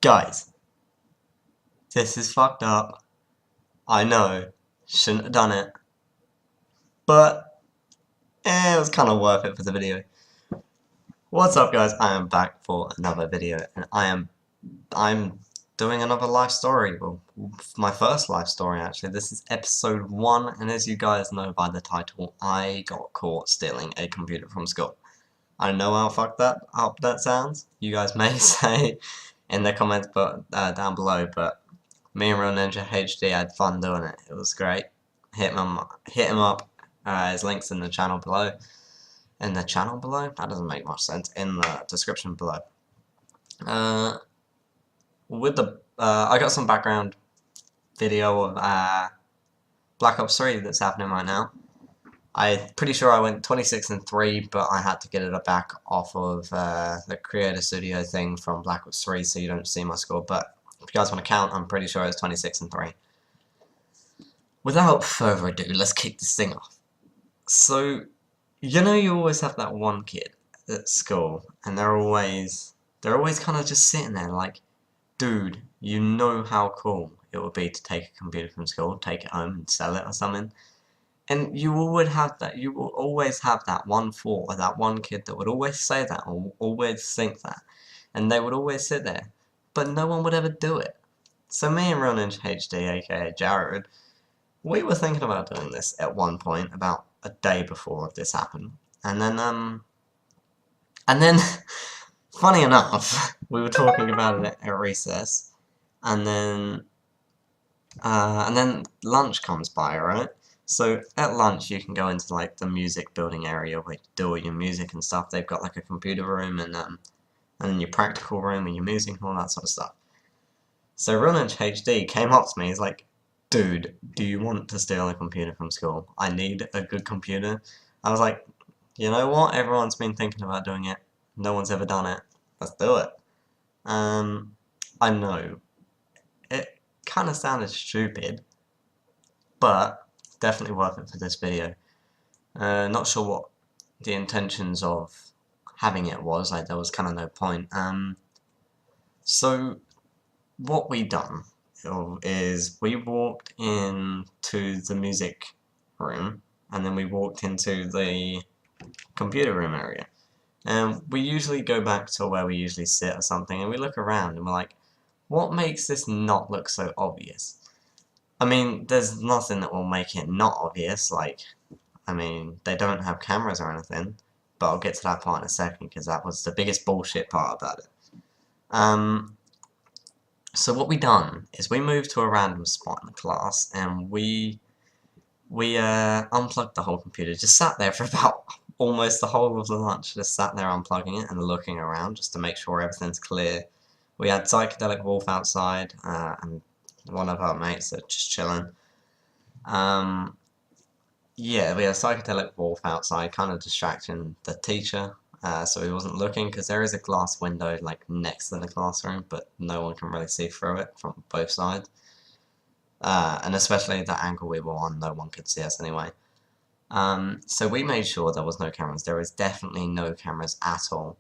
Guys, this is fucked up. I know, shouldn't have done it, but it was kind of worth it for the video. What's up, guys? I am back for another video, and I'm doing another life story. Well, my first life story actually. This is episode 1, and as you guys know by the title, I got caught stealing a computer from school. I know how fucked up that sounds. You guys may say in the comments down below, but me and Real Ninja HD had fun doing it. It was great. Hit him up. His links in the channel below. In the channel below? That doesn't make much sense. In the description below. I got some background video of Black Ops 3 that's happening right now. I'm pretty sure I went 26-3, but I had to get it back off of the Creator Studio thing from Black Ops 3, so you don't see my score. But if you guys want to count, I'm pretty sure it's 26-3. Without further ado, let's kick this thing off. So, you know, you always have that one kid at school, and they're always kind of just sitting there like, dude, you know how cool it would be to take a computer from school, take it home and sell it or something. And you will always have that one thought, or that one kid that would always say that, or always think that. And they would always sit there, but no one would ever do it. So me and Real Ninja HD, aka Jared, we were thinking about doing this at one point, about a day before this happened. And then, funny enough, we were talking about it at recess, and then lunch comes by, right? So at lunch you can go into like the music building area where you do all your music and stuff. They've got like a computer room and then your practical room and your music and all that sort of stuff. So Real Ninja HD came up to me, he's like, dude, do you want to steal a computer from school? I need a good computer. I was like, you know what? Everyone's been thinking about doing it. No one's ever done it. Let's do it. I know. It kind of sounded stupid, but definitely worth it for this video. Not sure what the intentions of having it was. Like, there was kind of no point. So what we done is we walked into the music room, and then we walked into the computer room area. And we usually go back to where we usually sit or something, and we look around and we're like, what makes this not look so obvious? I mean, there's nothing that will make it not obvious. Like, I mean, they don't have cameras or anything, but I'll get to that part in a second, because that was the biggest bullshit part about it. So what we done is we moved to a random spot in the class, and we unplugged the whole computer. Just sat there for about almost the whole of the lunch. Just sat there unplugging it and looking around just to make sure everything's clear. We had Psychedelic Wolf outside, and one of our mates are just chilling. Yeah, we had Psychedelic Wolf outside, kind of distracting the teacher, so he wasn't looking, because there is a glass window like next to the classroom, but no one can really see through it from both sides. And especially the angle we were on, no one could see us anyway. So we made sure there was no cameras. There was definitely no cameras at all.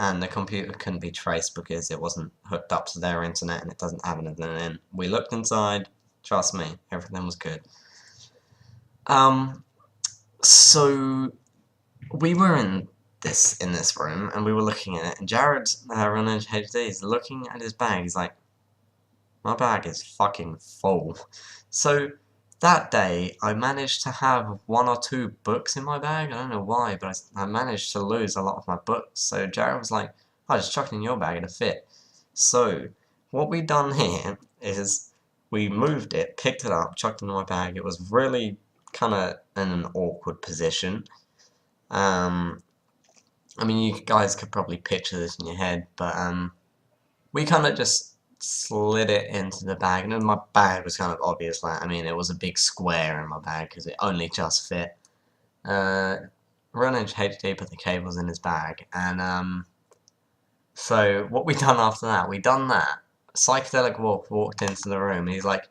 And the computer couldn't be traced because it wasn't hooked up to their internet and it doesn't have anything in. We looked inside, trust me, everything was good. So we were in this room and we were looking at it, and Jared, Real Ninja HD, is looking at his bag. He's like, my bag is fucking full. So that day, I managed to have 1 or 2 books in my bag. I don't know why, but I managed to lose a lot of my books. So Jared was like, oh, just chuck it in your bag, it'll fit. So what we done here is we moved it, picked it up, chucked it in my bag. It was really kind of in an awkward position. I mean, you guys could probably picture this in your head, but we kind of just slid it into the bag, and then my bag was kind of obvious. Like, I mean, it was a big square in my bag because it only just fit. Real Ninja HD put the cables in his bag, and so what we done after that, we done that. Psychedelic Wolf walked into the room, and he's like,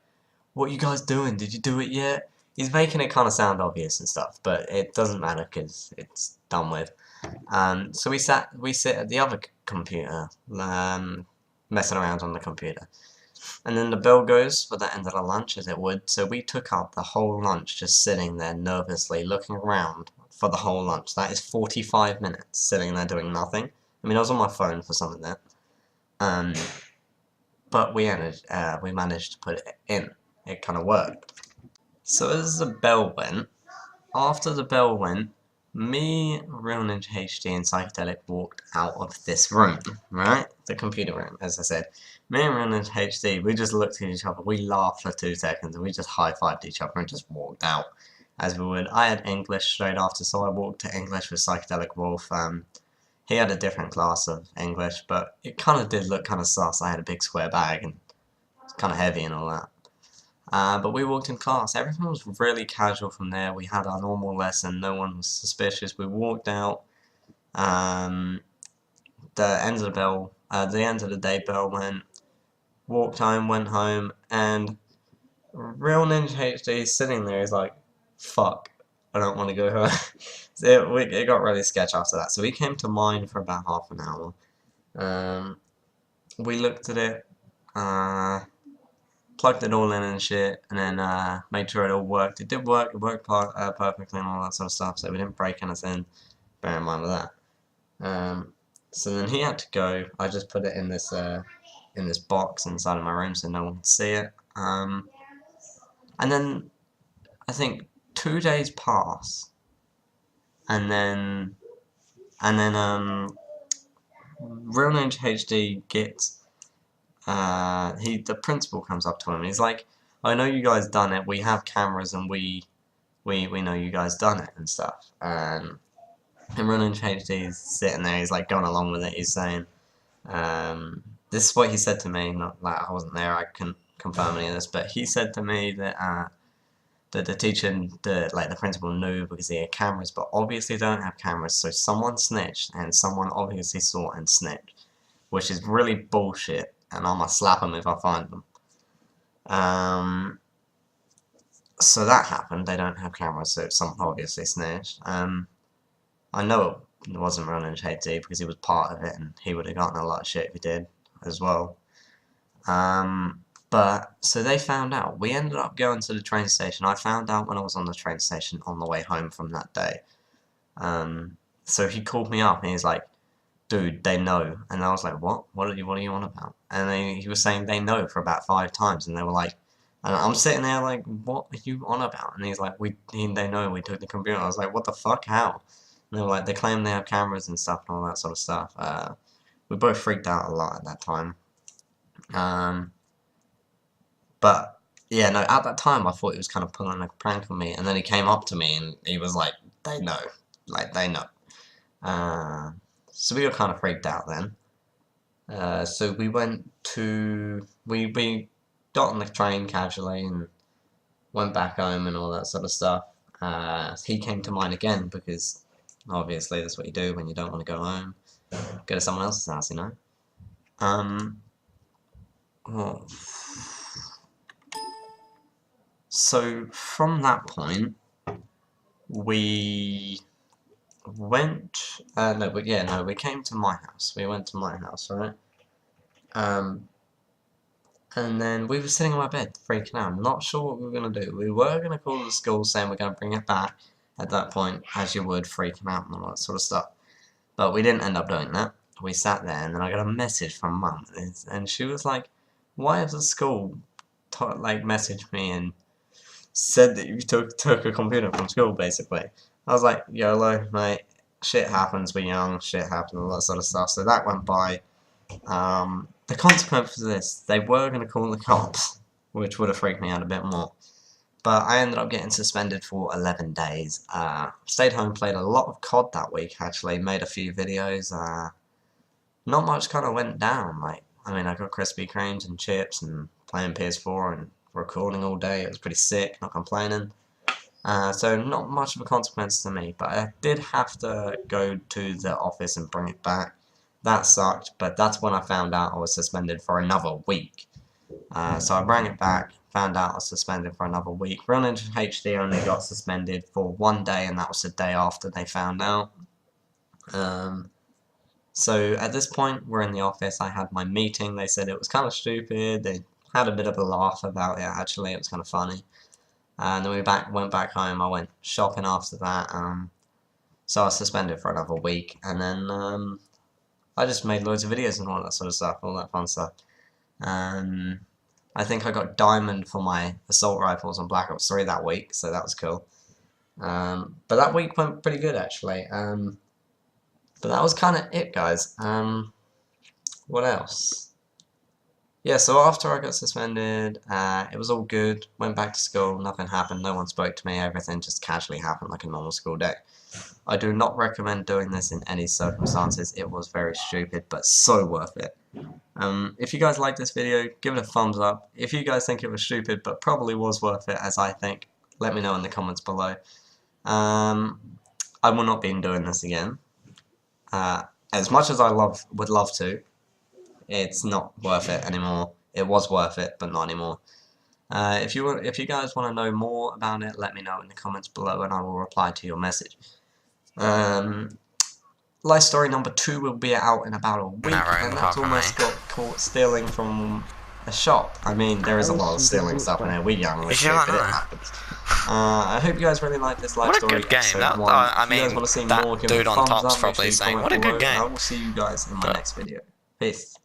what are you guys doing? Did you do it yet? He's making it kind of sound obvious and stuff, but it doesn't matter because it's done with. So we sit at the other computer, messing around on the computer. And then the bell goes for the end of the lunch, as it would, so we took up the whole lunch just sitting there nervously looking around for the whole lunch. That is 45 minutes sitting there doing nothing. I mean, I was on my phone for some of that. But we managed to put it in. It kind of worked. So as the bell went, after the bell went, me, Real Ninja HD, and Psychedelic walked out of this room, right? The computer room, as I said. Me and Real Ninja HD, we just looked at each other, we laughed for 2 seconds, and we just high-fived each other and just walked out, as we would. I had English straight after, so I walked to English with Psychedelic Wolf. He had a different class of English, but it kind of did look kind of sus. I had a big square bag, and it's kind of heavy and all that. But we walked in class. Everything was really casual from there. We had our normal lesson. No one was suspicious. We walked out. The end of the day bell went. Walked home, went home, and Real Ninja HD sitting there is like, fuck, I don't want to go home. So it got really sketch after that. So we came to mine for about half an hour. We looked at it. Plugged it all in and shit, and then made sure it all worked. It did work, it worked perfectly and all that sort of stuff, so we didn't break anything, bear in mind with that. So then he had to go. I just put it in this box inside of my room so no one could see it. And then I think 2 days pass, and then Real Ninja HD gets the principal comes up to him. He's like, I know you guys done it. We have cameras and we know you guys done it and stuff. And Real Ninja HD is sitting there. He's like going along with it. He's saying, this is what he said to me. Not like I wasn't there. I couldn't confirm any of this, but he said to me that the teacher, the principal knew because he had cameras, but obviously don't have cameras. So someone snitched, and someone obviously saw and snitched, which is really bullshit. And I'm gonna slap them if I find them. So that happened. They don't have cameras, so someone obviously snitched. I know it wasn't Real Ninja HD because he was part of it, and he would have gotten a lot of shit if he did as well. But so they found out. We ended up going to the train station. I found out when I was on the train station on the way home from that day. So he called me up and he's like, dude, they know. And I was like, what? What are you on about? And he was saying they know for about 5 times, and they were like, and I'm sitting there like, what are you on about? And he's like, they know we took the computer. I was like, what the fuck? How? And they were like, they claim they have cameras and stuff and all that sort of stuff. We both freaked out a lot at that time. But yeah, no, at that time I thought he was kind of pulling a prank on me, and then he came up to me and he was like, they know, like they know. So we were kind of freaked out then. So we went to we got on the train casually and went back home and all that sort of stuff. He came to mine again because obviously that's what you do when you don't want to go home. Go to someone else's house, you know. Well, so from that point, we went. We came to my house. We went to my house, right? And then we were sitting on my bed, freaking out, not sure what we were gonna do. We were gonna call the school saying we're gonna bring it back. At that point, as you would, freaking out and all that sort of stuff. But we didn't end up doing that. We sat there, and then I got a message from Mum, and she was like, "Why has the school messaged me and said that you took a computer from school?" Basically, I was like, "YOLO, mate. Shit happens. We're young. Shit happens. All that sort of stuff." So that went by. The consequence for this, they were going to call the cops, which would have freaked me out a bit more. But I ended up getting suspended for 11 days. Stayed home, played a lot of COD that week, actually. Made a few videos. Not much kind of went down. I got Krispy Kremes and chips and playing PS4 and recording all day. It was pretty sick, not complaining. So not much of a consequence to me. But I did have to go to the office and bring it back. That sucked, but that's when I found out I was suspended for another week. So I brought it back, found out I was suspended for another week. Real Ninja HD only got suspended for 1 day, and that was the day after they found out. So at this point, we're in the office. I had my meeting. They said it was kind of stupid. They had a bit of a laugh about it. Actually, it was kind of funny. And then we went back home. I went shopping after that. So I was suspended for another week, and then I just made loads of videos and all that sort of stuff, all that fun stuff. I think I got diamond for my assault rifles on Black Ops 3 that week, so that was cool. But that week went pretty good actually. But that was kind of it, guys. What else? Yeah, so after I got suspended, it was all good. Went back to school, nothing happened, no one spoke to me, everything just casually happened like a normal school day. I do not recommend doing this in any circumstances. It was very stupid, but so worth it. If you guys like this video, give it a thumbs up. If you guys think it was stupid, but probably was worth it, as I think, let me know in the comments below. I will not be doing this again. As much as I would love to, it's not worth it anymore. It was worth it, but not anymore. If you guys want to know more about it, let me know in the comments below, and I will reply to your message. Life story number 2 will be out in about a week, and that's almost got caught stealing from a shop. I mean, there is a lot of stealing stuff in here. We young, but it happens. I hope you guys really like this live story. What a good game! If you guys want to see more, give it a thumbs up. Make sure you comment below, and I will see you guys in my next video. Peace.